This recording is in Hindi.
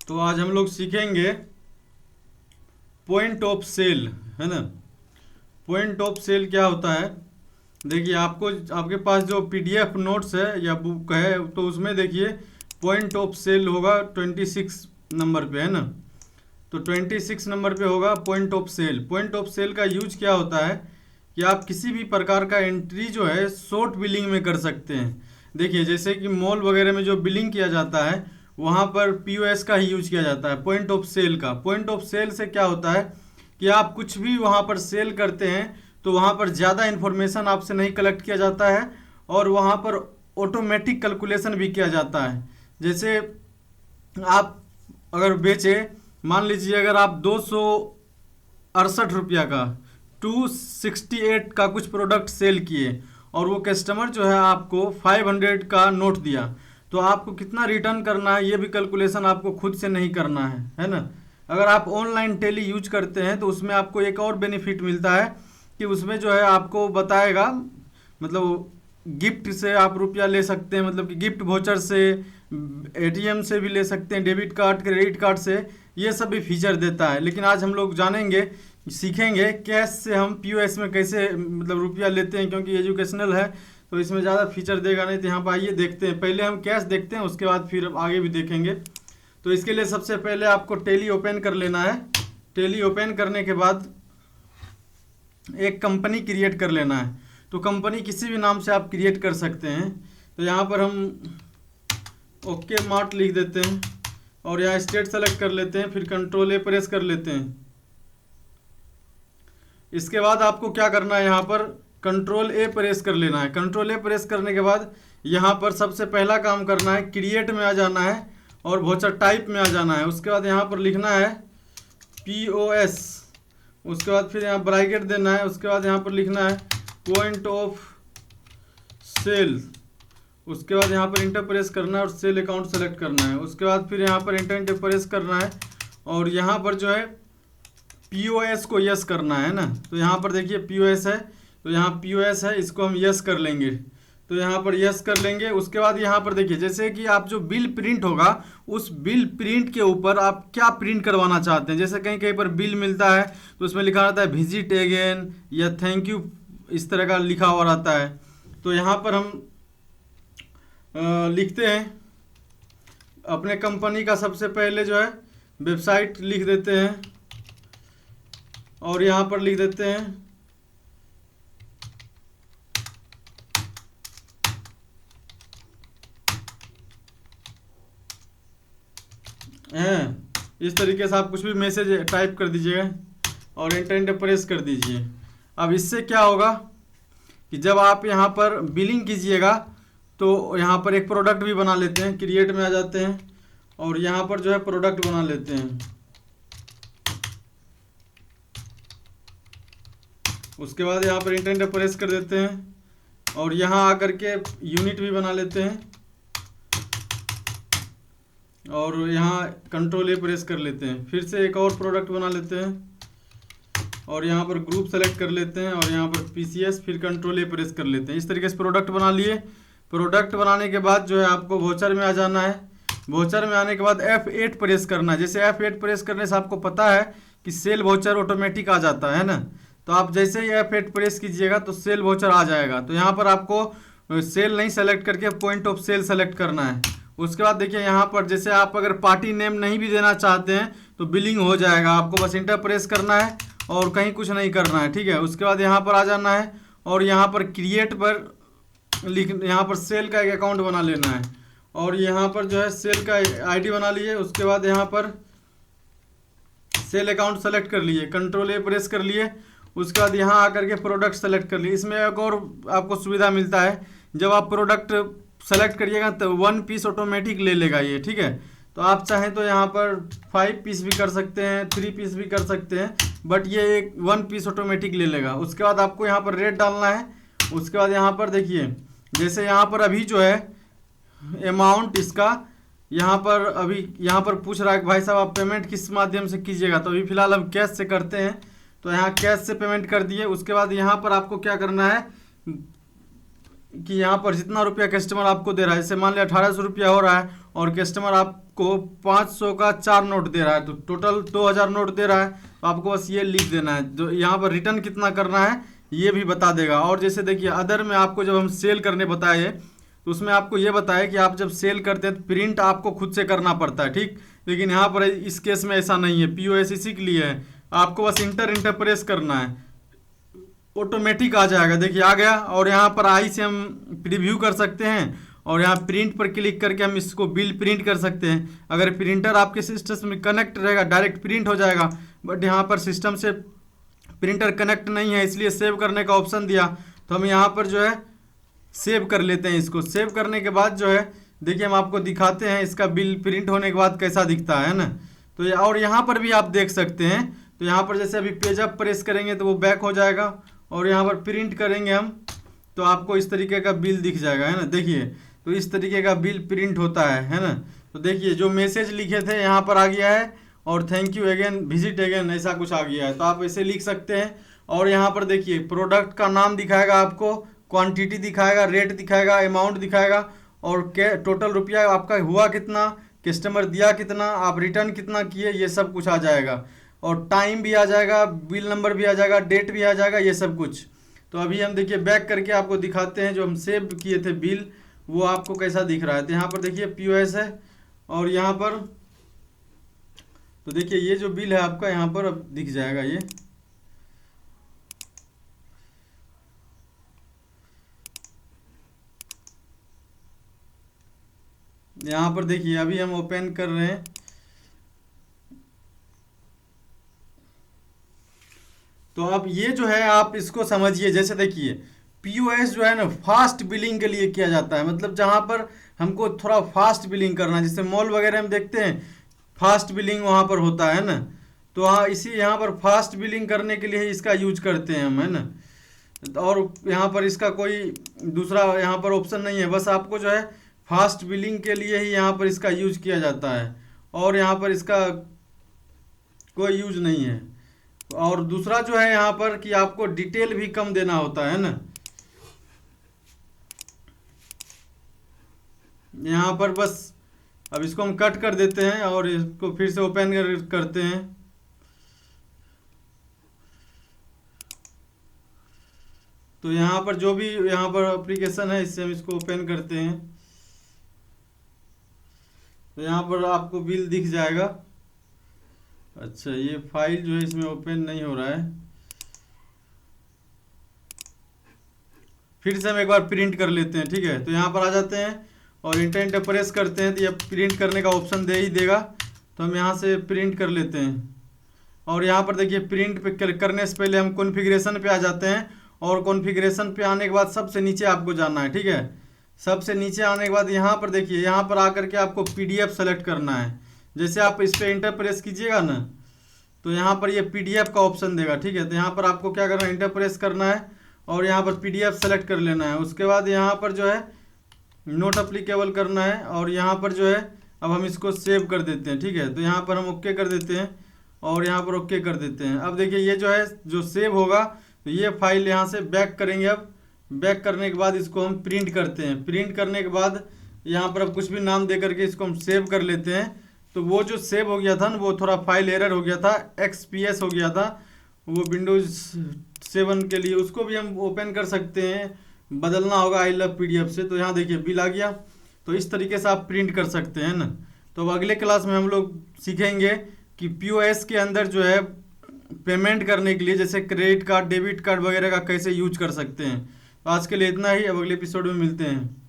तो आज हम लोग सीखेंगे पॉइंट ऑफ सेल, है ना। पॉइंट ऑफ सेल क्या होता है? देखिए, आपको आपके पास जो पीडीएफ नोट्स है या बुक है तो उसमें देखिए पॉइंट ऑफ सेल होगा 26 नंबर पे, है ना। तो 26 नंबर पे होगा point of sale. Point of sale का यूज क्या होता है कि आप किसी भी प्रकार का एंट्री जो है शॉर्ट बिलिंग में कर सकते हैं। देखिए, जैसे कि मॉल वगैरह में जो बिलिंग किया जाता है वहाँ पर पीओएस का ही यूज किया जाता है, पॉइंट ऑफ सेल का। पॉइंट ऑफ सेल से क्या होता है कि आप कुछ भी वहाँ पर सेल करते हैं तो वहाँ पर ज़्यादा इन्फॉर्मेशन आपसे नहीं कलेक्ट किया जाता है और वहाँ पर ऑटोमेटिक कैलकुलेशन भी किया जाता है। जैसे आप अगर बेचे, मान लीजिए अगर आप 268 रुपया का 268 का कुछ प्रोडक्ट सेल किए और वो कस्टमर जो है आपको 500 का नोट दिया, तो आपको कितना रिटर्न करना है ये भी कैलकुलेशन आपको खुद से नहीं करना है ना। अगर आप ऑनलाइन टेली यूज करते हैं तो उसमें आपको एक और बेनिफिट मिलता है कि उसमें जो है आपको बताएगा, मतलब गिफ्ट से आप रुपया ले सकते हैं, मतलब कि गिफ्ट वोचर से, एटीएम से भी ले सकते हैं, डेबिट कार्ड, क्रेडिट कार्ड से, ये सब भी फीचर देता है। लेकिन आज हम लोग जानेंगे, सीखेंगे कैश से हम पीओएस में कैसे मतलब रुपया लेते हैं, क्योंकि एजुकेशनल है तो इसमें ज़्यादा फीचर देगा नहीं। तो यहाँ पर आइए देखते हैं, पहले हम कैश देखते हैं, उसके बाद फिर आगे भी देखेंगे। तो इसके लिए सबसे पहले आपको टेली ओपन कर लेना है। टेली ओपन करने के बाद एक कंपनी क्रिएट कर लेना है। तो कंपनी किसी भी नाम से आप क्रिएट कर सकते हैं। तो यहाँ पर हम ओके मार्ट लिख देते हैं और यहाँ स्टेट सेलेक्ट कर लेते हैं, फिर कंट्रोल ए प्रेस कर लेते हैं। इसके बाद आपको क्या करना है, यहाँ पर कंट्रोल ए प्रेस कर लेना है। कंट्रोल ए प्रेस करने के बाद यहाँ पर सबसे पहला काम करना है, क्रिएट में आ जाना है और वोचर टाइप में आ जाना है। उसके बाद यहाँ पर लिखना है पीओएस, उसके बाद फिर यहाँ ब्रैकेट देना है। उसके बाद यहाँ पर लिखना है पॉइंट ऑफ सेल। उसके बाद यहाँ पर इंटर प्रेस करना है और सेल अकाउंट सेलेक्ट करना है। उसके बाद फिर यहाँ पर इंटर प्रेस करना है और यहाँ पर जो है पीओएस को यस करना है ना। तो यहाँ पर देखिए पीओएस है, तो यहाँ पीओएस है, इसको हम यस कर लेंगे। तो यहाँ पर यस कर लेंगे। उसके बाद यहाँ पर देखिए, जैसे कि आप जो बिल प्रिंट होगा उस बिल प्रिंट के ऊपर आप क्या प्रिंट करवाना चाहते हैं। जैसे कहीं कहीं पर बिल मिलता है तो उसमें लिखा रहता है विजिट अगेन या थैंक यू, इस तरह का लिखा हुआ रहता है। तो यहाँ पर हम लिखते हैं अपने कंपनी का, सबसे पहले जो है वेबसाइट लिख देते हैं और यहाँ पर लिख देते हैं इस तरीके से आप कुछ भी मैसेज टाइप कर दीजिएगा और एंटर प्रेस कर दीजिए। अब इससे क्या होगा कि जब आप यहाँ पर बिलिंग कीजिएगा तो यहाँ पर एक प्रोडक्ट भी बना लेते हैं, क्रिएट में आ जाते हैं और यहाँ पर जो है प्रोडक्ट बना लेते हैं। उसके बाद यहाँ पर इंटर प्रेस कर देते हैं और यहाँ आकर के यूनिट भी बना लेते हैं और यहाँ कंट्रोल ए प्रेस कर लेते हैं। फिर से एक और प्रोडक्ट बना लेते हैं और यहाँ पर ग्रुप सेलेक्ट कर लेते हैं और यहाँ पर पीसीएस, फिर कंट्रोल ए प्रेस कर लेते हैं। इस तरीके से प्रोडक्ट बना लिए। प्रोडक्ट बनाने के बाद जो है आपको वोचर में आ जाना है। वोचर में आने के बाद F8 प्रेस करना है। जैसे F8 प्रेस करने से आपको पता है कि सेल वोचर ऑटोमेटिक आ जाता है ना। तो आप जैसे ही F8 प्रेस कीजिएगा तो सेल वोचर आ जाएगा। तो यहाँ पर आपको सेल नहीं सेलेक्ट करके पॉइंट ऑफ सेल सेलेक्ट करना है। उसके बाद देखिए यहाँ पर जैसे आप अगर पार्टी नेम नहीं भी देना चाहते हैं तो बिलिंग हो जाएगा। आपको बस इंटर प्रेस करना है और कहीं कुछ नहीं करना है, ठीक है। उसके बाद यहाँ पर आ जाना है और यहाँ पर क्रिएट पर यहाँ पर सेल का एक अकाउंट बना लेना है और यहाँ पर जो है सेल का आईडी बना लिए। उसके बाद यहाँ पर सेल अकाउंट सेलेक्ट कर लिए, कंट्रोल ए प्रेस कर लिए। उसके बाद यहाँ आकर के प्रोडक्ट सेलेक्ट कर लिए। इसमें एक और आपको सुविधा मिलता है, जब आप प्रोडक्ट सेलेक्ट करिएगा तो 1 पीस ऑटोमेटिक ले लेगा ये, ठीक है। तो आप चाहें तो यहाँ पर 5 पीस भी कर सकते हैं, 3 पीस भी कर सकते हैं, बट ये एक 1 पीस ऑटोमेटिक ले लेगा। उसके बाद आपको यहाँ पर रेट डालना है। उसके बाद यहाँ पर देखिए, जैसे यहाँ पर अभी जो है अमाउंट इसका यहाँ पर अभी यहाँ पर पूछ रहा है कि भाई साहब आप पेमेंट किस माध्यम से कीजिएगा। तो अभी फिलहाल हम कैश से करते हैं, तो यहाँ कैश से पेमेंट कर दिए। उसके बाद यहाँ पर आपको क्या करना है कि यहाँ पर जितना रुपया कस्टमर आपको दे रहा है, जैसे मान लिया 1800 रुपया हो रहा है और कस्टमर आपको 500 का 4 नोट दे रहा है, तो टोटल 2000 नोट दे रहा है। तो आपको बस ये लिख देना है, जो यहाँ पर रिटर्न कितना करना है ये भी बता देगा। और जैसे देखिए अदर में आपको जब हम सेल करने बताए तो उसमें आपको ये बताया कि आप जब सेल करते हैं तो प्रिंट आपको खुद से करना पड़ता है, ठीक। लेकिन यहाँ पर इस केस में ऐसा नहीं है, POS इसी के लिए है, आपको बस इंटर प्रेस करना है, ऑटोमेटिक आ जाएगा। देखिए आ गया। और यहाँ पर आई से हम प्रीव्यू कर सकते हैं और यहाँ प्रिंट पर क्लिक करके हम इसको बिल प्रिंट कर सकते हैं। अगर प्रिंटर आपके सिस्टम में कनेक्ट रहेगा डायरेक्ट प्रिंट हो जाएगा, बट यहाँ पर सिस्टम से प्रिंटर कनेक्ट नहीं है इसलिए सेव करने का ऑप्शन दिया। तो हम यहाँ पर जो है सेव कर लेते हैं इसको। सेव करने के बाद जो है देखिए हम आपको दिखाते हैं इसका बिल प्रिंट होने के बाद कैसा दिखता है ना। तो और यहाँ पर भी आप देख सकते हैं। तो यहाँ पर जैसे अभी पेज अप प्रेस करेंगे तो वो बैक हो जाएगा और यहाँ पर प्रिंट करेंगे हम तो आपको इस तरीके का बिल दिख जाएगा, है ना। देखिए तो इस तरीके का बिल प्रिंट होता है ना। तो देखिए जो मैसेज लिखे थे यहाँ पर आ गया है और thank you again, visit again, ऐसा कुछ आ गया है। तो आप ऐसे लिख सकते हैं। और यहाँ पर देखिए प्रोडक्ट का नाम दिखाएगा आपको, क्वांटिटी दिखाएगा, रेट दिखाएगा, अमाउंट दिखाएगा और टोटल रुपया आपका हुआ कितना, कस्टमर दिया कितना, आप रिटर्न कितना किए, ये सब कुछ आ जाएगा। और टाइम भी आ जाएगा, बिल नंबर भी आ जाएगा, डेट भी आ जाएगा, ये सब कुछ। तो अभी हम देखिए बैक करके आपको दिखाते हैं जो हम सेव किए थे बिल वो आपको कैसा दिख रहा है। तो यहाँ पर देखिए POS है और यहाँ पर तो देखिए ये जो बिल है आपका यहाँ पर अब दिख जाएगा ये। यहाँ पर देखिए अभी हम ओपन कर रहे हैं। तो अब ये जो है आप इसको समझिए। जैसे देखिए POS जो है ना फास्ट बिलिंग के लिए किया जाता है, मतलब जहाँ पर हमको थोड़ा फास्ट बिलिंग करना है, जैसे मॉल वगैरह हम देखते हैं फास्ट बिलिंग वहाँ पर होता है ना। तो हाँ इसी यहाँ पर फास्ट बिलिंग करने के लिए ही इसका यूज करते हैं हम, है ना। और यहाँ पर इसका कोई दूसरा यहाँ पर ऑप्शन नहीं है, बस आपको जो है फास्ट बिलिंग के लिए ही यहाँ पर इसका यूज किया जाता है और यहाँ पर इसका कोई यूज नहीं है। और दूसरा जो है यहाँ पर कि आपको डिटेल भी कम देना होता है ना। यहाँ पर बस अब इसको हम कट कर देते हैं और इसको फिर से ओपन करते हैं। तो यहाँ पर जो भी यहाँ पर एप्लीकेशन है इससे हम इसको ओपन करते हैं। तो यहाँ पर आपको बिल दिख जाएगा। अच्छा ये फाइल जो है इसमें ओपन नहीं हो रहा है, फिर से हम एक बार प्रिंट कर लेते हैं, ठीक है। तो यहाँ पर आ जाते हैं और इंटर प्रेस करते हैं तो ये प्रिंट करने का ऑप्शन दे ही देगा। तो हम यहाँ से प्रिंट कर लेते हैं और यहाँ पर देखिए प्रिंट पे करने से पहले हम कॉन्फ़िगरेशन पे आ जाते हैं और कॉन्फ़िगरेशन पे आने के बाद सबसे नीचे आपको जाना है, ठीक है। सबसे नीचे आने के बाद यहाँ पर देखिए यहाँ पर आकर के आपको PDF सेलेक्ट करना है। जैसे आप इस पर इंटर प्रेस कीजिएगा ना तो यहाँ पर ये PDF का ऑप्शन देगा, ठीक है। तो यहाँ पर आपको क्या करना है, इंटर प्रेस करना है और यहाँ पर PDF सेलेक्ट कर लेना है। उसके बाद यहाँ पर जो है नोट अप्लीकेबल करना है और यहाँ पर जो है अब हम इसको सेव कर देते हैं, ठीक है। तो यहाँ पर हम ओके कर देते हैं और यहाँ पर ओके कर देते हैं। अब देखिए ये जो है जो सेव होगा तो ये फाइल यहाँ से बैक करेंगे। अब बैक करने के बाद इसको हम प्रिंट करते हैं। प्रिंट करने के बाद यहाँ पर अब कुछ भी नाम दे करके इसको हम सेव कर लेते हैं। तो वो जो सेव हो गया था ना वो थोड़ा फाइल एरर हो गया था, XPS हो गया था वो विंडोज़ 7 के लिए, उसको भी हम ओपन कर सकते हैं, बदलना होगा आई लव PDF से। तो यहाँ देखिए बिल आ गया। तो इस तरीके से आप प्रिंट कर सकते हैं ना। तो अब अगले क्लास में हम लोग सीखेंगे कि POS के अंदर जो है पेमेंट करने के लिए जैसे क्रेडिट कार्ड, डेबिट कार्ड वगैरह का कैसे यूज कर सकते हैं। तो आज के लिए इतना ही, अब अगले एपिसोड में मिलते हैं।